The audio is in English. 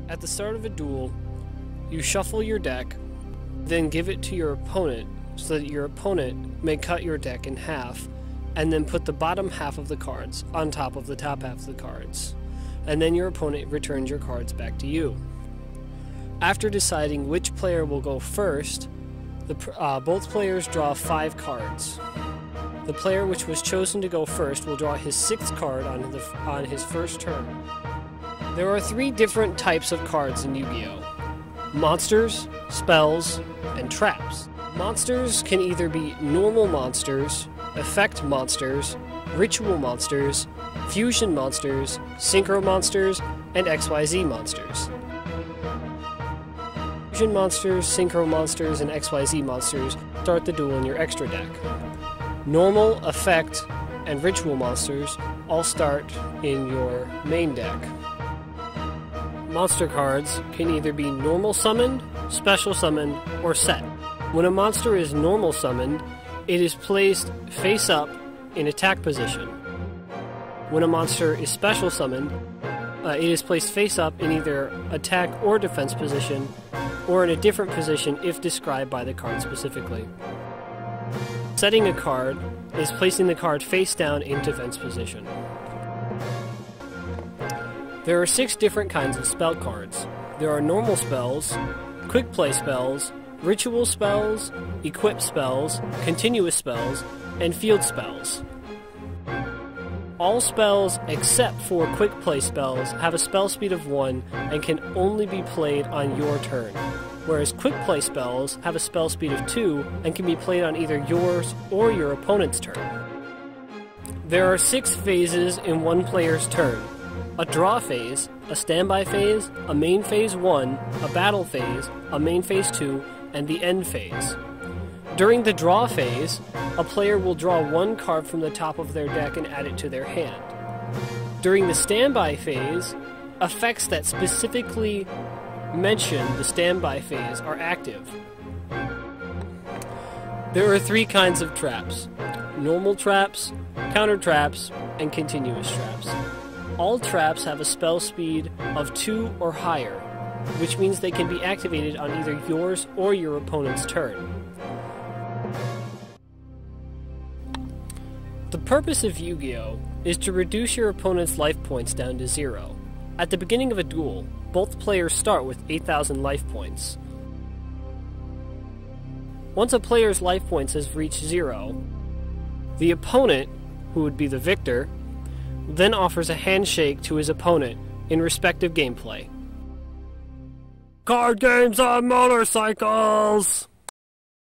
At the start of a duel, you shuffle your deck, then give it to your opponent so that your opponent may cut your deck in half, and then put the bottom half of the cards on top of the top half of the cards. And then your opponent returns your cards back to you. After deciding which player will go first, both players draw 5 cards. The player which was chosen to go first will draw his 6th card on his first turn. There are 3 different types of cards in Yu-Gi-Oh! Monsters, spells, and traps. Monsters can either be normal monsters, effect monsters, ritual monsters, fusion monsters, synchro monsters, and XYZ monsters. Fusion monsters, synchro monsters, and XYZ monsters start the duel in your extra deck. Normal, effect, and ritual monsters all start in your main deck. Monster cards can either be normal summoned, special summoned, or set. When a monster is normal summoned, it is placed face up in attack position. When a monster is special summoned, it is placed face up in either attack or defense position, or in a different position if described by the card specifically. Setting a card is placing the card face down in defense position. There are 6 different kinds of spell cards. There are normal spells, quick play spells, ritual spells, equip spells, continuous spells, and field spells. All spells except for quick play spells have a spell speed of 1 and can only be played on your turn, whereas quick play spells have a spell speed of 2 and can be played on either yours or your opponent's turn. There are 6 phases in one player's turn: a draw phase, a standby phase, a main phase 1, a battle phase, a main phase 2, and the end phase. During the draw phase, a player will draw 1 card from the top of their deck and add it to their hand. During the standby phase, effects that specifically mention the standby phase are active. There are 3 kinds of traps: normal traps, counter traps, and continuous traps. All traps have a spell speed of 2 or higher, which means they can be activated on either yours or your opponent's turn. The purpose of Yu-Gi-Oh! Is to reduce your opponent's life points down to 0. At the beginning of a duel, both players start with 8,000 life points. Once a player's life points has reached 0, the opponent, who would be the victor, then offers a handshake to his opponent in respective gameplay. Card games on motorcycles!